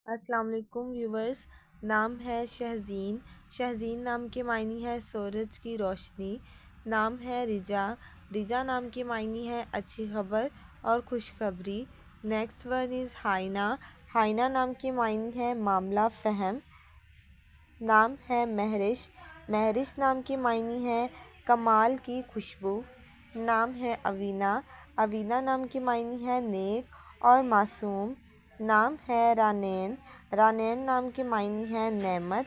السلام علیکم ویورز۔ نام ہے شہزین۔ شہزین نام کے معنی ہے سورج کی روشنی۔ نام ہے رجا۔ رجا نام کے معنی ہے اچھی خبر اور خوشخبری۔ نیکسٹ ون از ہائنا۔ ہائنا نام کے معنی ہے معاملہ فہم۔ نام ہے مہرش۔ مہرش نام کے معنی ہے کمال کی خوشبو۔ نام ہے اوینا۔ اوینا نام کے معنی ہے نیک اور معصوم۔ نام ہے رانین۔ رانین نام کے معنی ہے نعمت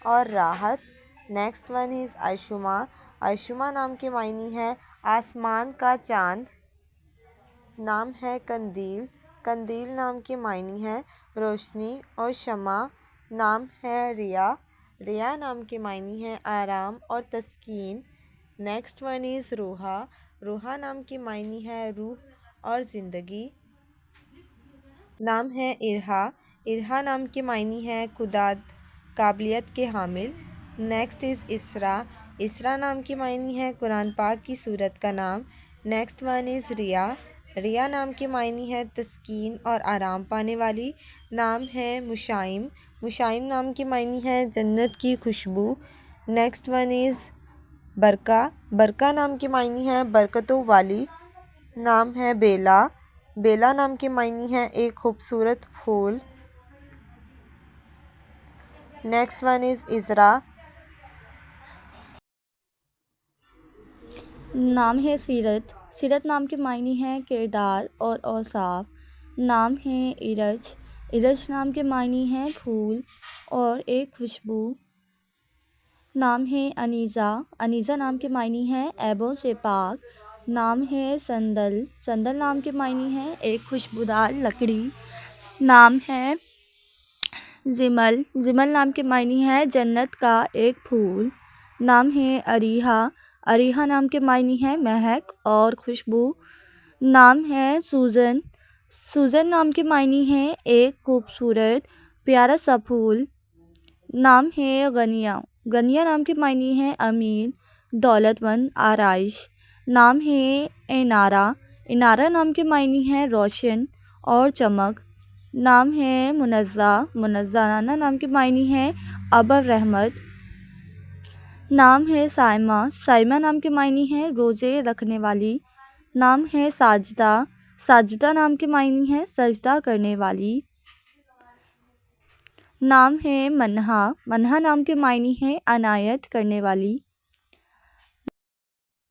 اور راحت۔ نیکسٹ ون از عائشمہ۔ عائشمہ نام کے معنی ہے آسمان کا چاند۔ نام ہے قندیل۔ قندیل نام کے معنی ہے روشنی اور شمع۔ نام ہے ریا۔ ریا نام کے معنی ہے آرام اور تسکین۔ نیکسٹ ون از روحا۔ روحا نام کے معنی ہے روح اور زندگی۔ نام ہے ارہا۔ ارہا نام کے معنی ہے خداد قابلیت کے حامل۔ نیکسٹ از اسرا۔ اسرا نام کے معنی ہے قرآن پاک کی سورت کا نام۔ نیکسٹ ون از ریا۔ ریا نام کے معنی ہے تسکین اور آرام پانے والی۔ نام ہے مشائم۔ مشائم نام کے معنی ہے جنت کی خوشبو۔ نیکسٹ ون از برکہ۔ برکہ نام کے معنی ہے برکتوں والی۔ نام ہے بیلا۔ بیلا نام کے معنی ہے ایک خوبصورت پھول۔ Next one is Azra. نام ہے سیرت۔ سیرت نام کے معنی ہے کردار اور اوصاف۔ نام ہے ارج۔ ارج نام کے معنی ہے پھول اور ایک خوشبو۔ نام ہے انیزہ۔ انیزہ نام کے معنی ہے عیبوں سے پاک۔ نام ہے سندل۔ سندل نام کے معنی ہے ایک خوشبودار لکڑی۔ نام ہے جمل۔ جمل نام کے معنی ہے جنت کا ایک پھول۔ نام ہے اریحہ۔ اریحہ نام کے معنی ہے مہک اور خوشبو۔ نام ہے سوزن۔ سوزن نام کے معنی ہے ایک خوبصورت پیارا سا پھول۔ نام ہے غنیہ۔ غنیہ نام کے معنی ہے امیر، دولت مند، آرائش۔ نام ہے انارہ۔ انارہ نام کے معنی ہے روشن اور چمک۔ نام ہے منزہ۔ منزہ نام کے معنی ہے ابر رحمت۔ نام ہے صائمہ۔ صائمہ نام کے معنی ہے روزے رکھنے والی۔ نام ہے ساجدہ۔ ساجدہ نام کے معنی ہے سجدہ کرنے والی۔ نام ہے منہا۔ منہا نام کے معنی ہے عنایت کرنے والی۔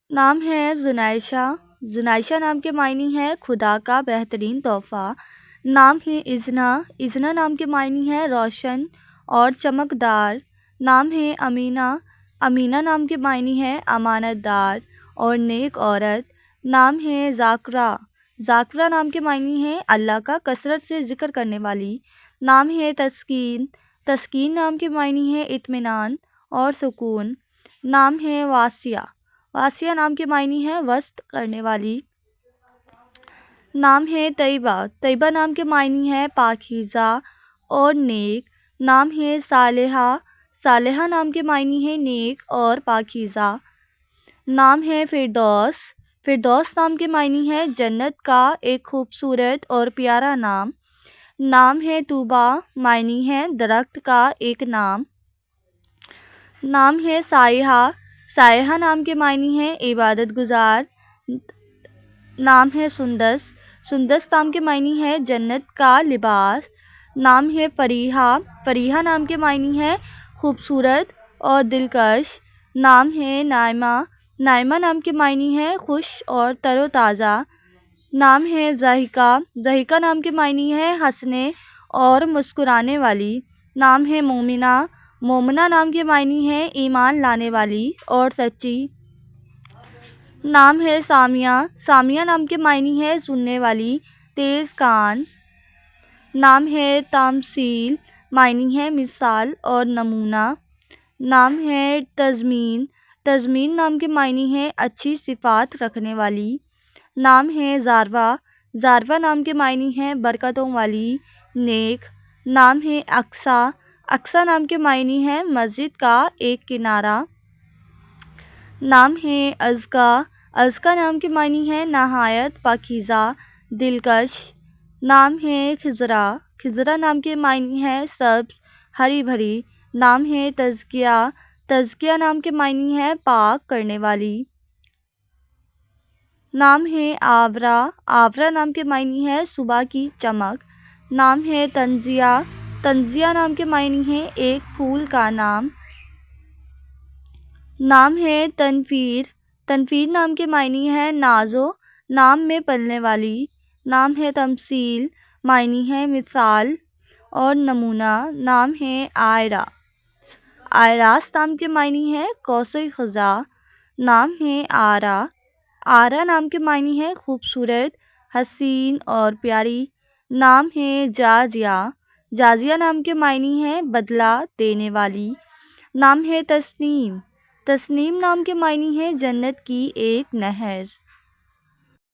نام ہے زنائشہ۔ زنائشہ نام کے معنی ہے خدا کا بہترین تحفہ۔ نام ہے اذنہ۔ اذنہ نام کے معنی ہے روشن اور چمکدار۔ نام ہے امینہ۔ امینہ نام کے معنی ہے امانت دار اور نیک عورت۔ نام ہے ذاکرہ۔ ذاکرہ نام کے معنی ہے اللہ کا کثرت سے ذکر کرنے والی۔ نام ہے تسکین۔ تسکین نام کے معنی ہے اطمینان اور سکون۔ نام ہے واسیہ۔ واسیہ نام کے معنی ہے وسط کرنے والی۔ نام ہے طیبہ۔ طیبہ نام کے معنی ہے پاکیزہ اور نیک۔ نام ہے صالحہ۔ صالحہ نام کے معنی ہے نیک اور پاکیزہ۔ نام ہے فردوس۔ فردوس نام کے معنی ہے جنت کا ایک خوبصورت اور پیارا نام۔ نام ہے طوبیٰ۔ معنی ہے درخت کا ایک نام۔ نام ہے سائحہ۔ سائحہ نام کے معنی ہے عبادت گزار۔ نام ہے سندس۔ سندس نام کے معنی ہے جنت کا لباس۔ نام ہے فریحہ۔ فریحہ نام کے معنی ہے خوبصورت اور دلکش۔ نام ہے نائمہ۔ نائمہ نام کے معنی ہے خوش اور تر و تازہ۔ نام ہے ضحیکہ۔ ضحیکہ نام کے معنی ہے ہنسنے اور مسکرانے والی۔ نام ہے مومنہ۔ مومنہ نام کے معنی ہے ایمان لانے والی اور سچی۔ نام ہے سامیہ۔ سامیہ نام کے معنی ہے سننے والی، تیز کان۔ نام ہے تمثیل۔ معنی ہے مثال اور نمونہ۔ نام ہے تضمین۔ تضمین نام کے معنی ہے اچھی صفات رکھنے والی۔ نام ہے ذاروہ۔ ذاروہ نام کے معنی ہے برکتوں والی، نیک۔ نام ہے اقصیٰ۔ اقصیٰ نام کے معنی ہے مسجد کا ایک کنارہ۔ نام ہے ازکیٰ۔ ازکیٰ نام کے معنی ہے نہایت پاکیزہ، دلکش۔ نام ہے خضرا، خضرا نام کے معنی ہے سبز، ہری بھری۔ نام ہے تزکیہ، تزکیہ نام کے معنی ہے پاک کرنے والی۔ نام ہے آورا، آورا نام کے معنی ہے صبح کی چمک۔ نام ہے تنزیہ، تنزیہ نام کے معنی ہے ایک پھول کا نام۔ نام ہے تنفیر، تنفیر نام کے معنی ہے نازو، نام میں پلنے والی۔ نام ہے تمثیل، معنی ہے مثال اور نمونہ۔ نام ہے آئرہ، آئراس نام کے معنی ہے کوثر خزاں۔ نام ہے آرا، آرا نام کے معنی ہے خوبصورت، حسین اور پیاری۔ نام ہے جازیہ، جازیہ نام کے معنی ہے بدلہ دینے والی۔ نام ہے تسنیم، تسنیم نام کے معنی ہے جنت کی ایک نہر۔